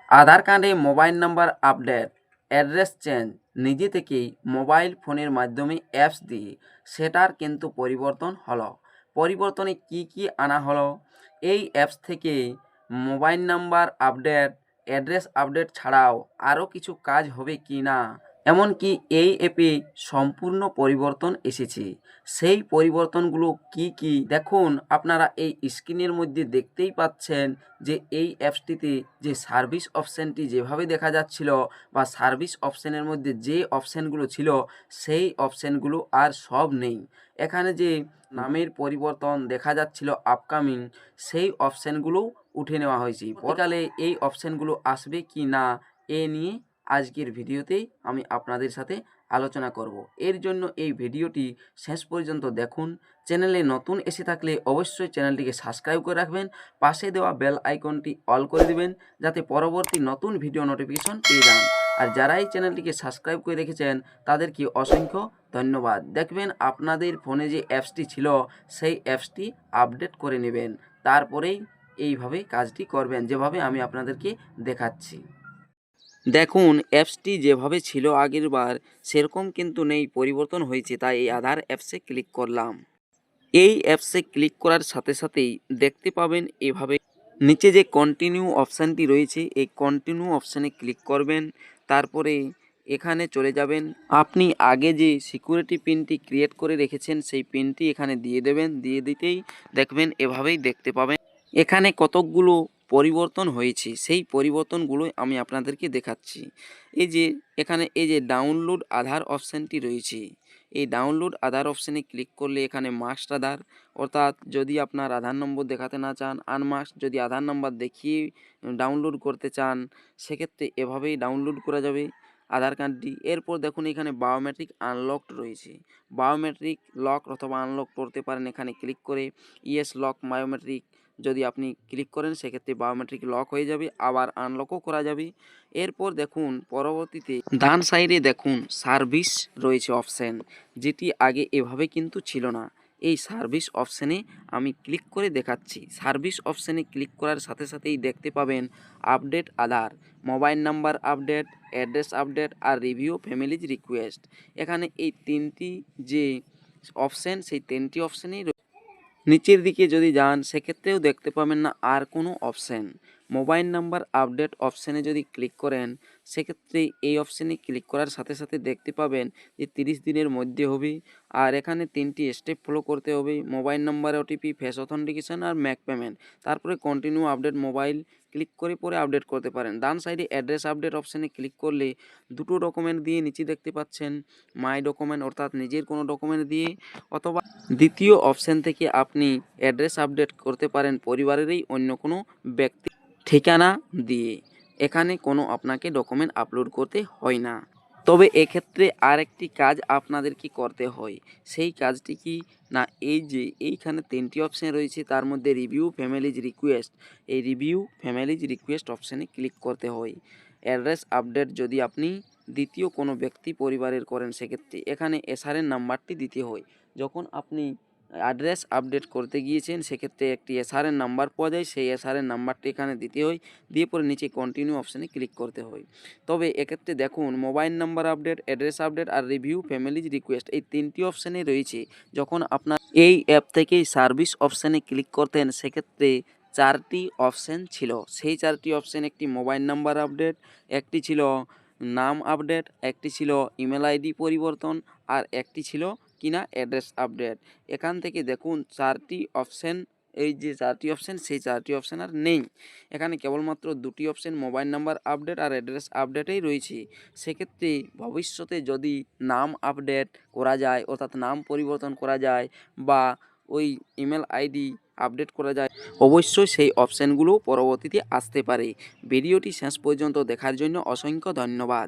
আধার কার্ডে mobile number update, address change নিজে থেকেই মোবাইল ফোনের মাধ্যমে অ্যাপস দিয়ে সেটার কিন্তু পরিবর্তন হলো। পরিবর্তনে কি আনা হলো? এই অ্যাপস থেকে mobile number update, address update ছাড়াও আরও কিছু কাজ হবে কি না, এমনকি এই অ্যাপে সম্পূর্ণ পরিবর্তন এসেছে। সেই পরিবর্তনগুলো কি দেখুন, আপনারা এই স্ক্রিনের মধ্যে দেখতেই পাচ্ছেন যে এই অ্যাপসটিতে যে সার্ভিস অপশানটি যেভাবে দেখা যাচ্ছিল বা সার্ভিস অপশানের মধ্যে যে অপশানগুলো ছিল সেই অপশানগুলো আর সব নেই। এখানে যে নামের পরিবর্তন দেখা যাচ্ছিল আপকামিং, সেই অপশানগুলো উঠে নেওয়া হয়েছে। পরকালে এই অপশানগুলো আসবে কি না এ নিয়ে আজকের ভিডিওতেই আমি আপনাদের সাথে আলোচনা করব। এর জন্য এই ভিডিওটি শেষ পর্যন্ত দেখুন। চ্যানেলে নতুন এসে থাকলে অবশ্যই চ্যানেলটিকে সাবস্ক্রাইব করে রাখবেন, পাশে দেওয়া বেল আইকনটি অল করে দিবেন যাতে পরবর্তী নতুন ভিডিও নোটিফিকেশন পেয়ে যান। আর যারা এই চ্যানেলটিকে সাবস্ক্রাইব করে রেখেছেন তাদেরকে অসংখ্য ধন্যবাদ। দেখবেন আপনাদের ফোনে যে অ্যাপসটি ছিল সেই অ্যাপসটি আপডেট করে নেবেন, তারপরেই এইভাবে কাজটি করবেন যেভাবে আমি আপনাদেরকে দেখাচ্ছি। দেখুন, অ্যাপসটি যেভাবে ছিল আগের বার সেরকম কিন্তু নেই, পরিবর্তন হয়েছে। তাই এই আধার অ্যাপসে ক্লিক করলাম। এই অ্যাপসে ক্লিক করার সাথে সাথেই দেখতে পাবেন এভাবে নিচে যে কন্টিনিউ অপশানটি রয়েছে এই কন্টিনিউ অপশানে ক্লিক করবেন। তারপরে এখানে চলে যাবেন, আপনি আগে যে সিকিউরিটি পিনটি ক্রিয়েট করে রেখেছেন সেই পিনটি এখানে দিয়ে দেবেন। দিয়ে দিতেই দেখবেন এভাবেই দেখতে পাবেন এখানে কতকগুলো পরিবর্তন হয়েছে। সেই পরিবর্তনগুলোই আমি আপনাদেরকে দেখাচ্ছি। এই যে এখানে এই যে ডাউনলোড আধার অপশানটি রয়েছে, এই ডাউনলোড আধার অপশানে ক্লিক করলে এখানে মাস্ট আধার, অর্থাৎ যদি আপনার আধার নম্বর দেখাতে না চান আনমাস্ট, যদি আধার নাম্বার দেখিয়ে ডাউনলোড করতে চান সেক্ষেত্রে এভাবেই ডাউনলোড করা যাবে আধার কার্ডটি। এরপর দেখুন এখানে বায়োমেট্রিক আনলকড রয়েছে, বায়োমেট্রিক লক অথবা আনলক করতে পারেন এখানে ক্লিক করে। ইয়েস লক বায়োমেট্রিক যদি আপনি ক্লিক করেন সেক্ষেত্রে বায়োমেট্রিক লক হয়ে যাবে, আবার আনলকও করা যাবে। এরপর দেখুন পরবর্তীতে ডান সাইডে দেখুন সার্ভিস রয়েছে অপশান, যেটি আগে এভাবে কিন্তু ছিল না। এই সার্ভিস অপশানে আমি ক্লিক করে দেখাচ্ছি। সার্ভিস অপশানে ক্লিক করার সাথে সাথেই দেখতে পাবেন update Aadhaar, mobile number update, address update আর রিভিউ ফ্যামিলিজ রিকোয়েস্ট। এখানে এই তিনটি যে অপশান সেই তিনটি অপশানেই নিচের দিকে যদি যান সেক্ষেত্রেও দেখতে পাবেন না আর কোনো অপশান। মোবাইল নাম্বার আপডেট অপশানে যদি ক্লিক করেন সেক্ষেত্রে এই অপশানে ক্লিক করার সাথে সাথে দেখতে পাবেন যে 30 দিনের মধ্যে হবে। আর এখানে তিনটি স্টেপ ফলো করতে হবে, mobile number OTP, face authentication আর ম্যাক পেমেন্ট। তারপরে কন্টিনিউ আপডেট মোবাইল ক্লিক করে পরে আপডেট করতে পারেন। ডান সাইডে অ্যাড্রেস আপডেট অপশানে ক্লিক করলে দুটো ডকুমেন্ট দিয়ে নিচে দেখতে পাচ্ছেন মাই ডকুমেন্ট, অর্থাৎ নিজের কোনো ডকুমেন্ট দিয়ে, অথবা দ্বিতীয় অপশান থেকে আপনি অ্যাড্রেস আপডেট করতে পারেন পরিবারেরই অন্য কোনো ব্যক্তি ঠিকানা দিয়ে। এখানে কোনো আপনাকে ডকুমেন্ট আপলোড করতে হয় না। তবে এক্ষেত্রে আরেকটি কাজ আপনাদেরকে করতে হয়। সেই কাজটি কি না, এই যে এইখানে তিনটি অপশান রয়েছে তার মধ্যে রিভিউ ফ্যামিলিজ রিকোয়েস্ট, এই রিভিউ ফ্যামিলিজ রিকোয়েস্ট অপশানে ক্লিক করতে হয়। অ্যাড্রেস আপডেট যদি আপনি দ্বিতীয় কোনো ব্যক্তি পরিবারের করেন সেক্ষেত্রে এখানে এসআরের নাম্বারটি দিতে হয়। যখন আপনি অ্যাড্রেস আপডেট করতে গিয়েছেন সেক্ষেত্রে একটি এসআরের নাম্বার পাওয়া যায়, সেই এসআরের নাম্বারটি এখানে দিতে হয়, দিয়ে পরে নিচে কন্টিনিউ অপশানে ক্লিক করতে হয়। তবে এক্ষেত্রে দেখুন mobile number update, address update আর রিভিউ ফ্যামিলিজ রিকোয়েস্ট এই তিনটি অপশানে রয়েছে। যখন আপনার এই অ্যাপ থেকেই সার্ভিস অপশানে ক্লিক করতেন সেক্ষেত্রে চারটি অপশান ছিল। সেই চারটি অপশান একটি মোবাইল নাম্বার আপডেট, একটি ছিল নাম আপডেট, একটি ছিল ইমেল আইডি পরিবর্তন আর একটি ছিল কিনা অ্যাড্রেস আপডেট। এখান থেকে দেখুন চারটি অপশান, এই যে চারটি অপশান সেই চারটি অপশান আর নেই। এখানে কেবলমাত্র দুটি অপশান মোবাইল নাম্বার আপডেট আর অ্যাড্রেস আপডেটেই রয়েছে। সেক্ষেত্রে ভবিষ্যতে যদি নাম আপডেট করা যায়, অর্থাৎ নাম পরিবর্তন করা যায় বা ওই ইমেল আইডি আপডেট করা যায়, অবশ্যই সেই অপশানগুলো পরবর্তীতে আসতে পারে। ভিডিওটি শেষ পর্যন্ত দেখার জন্য অসংখ্য ধন্যবাদ।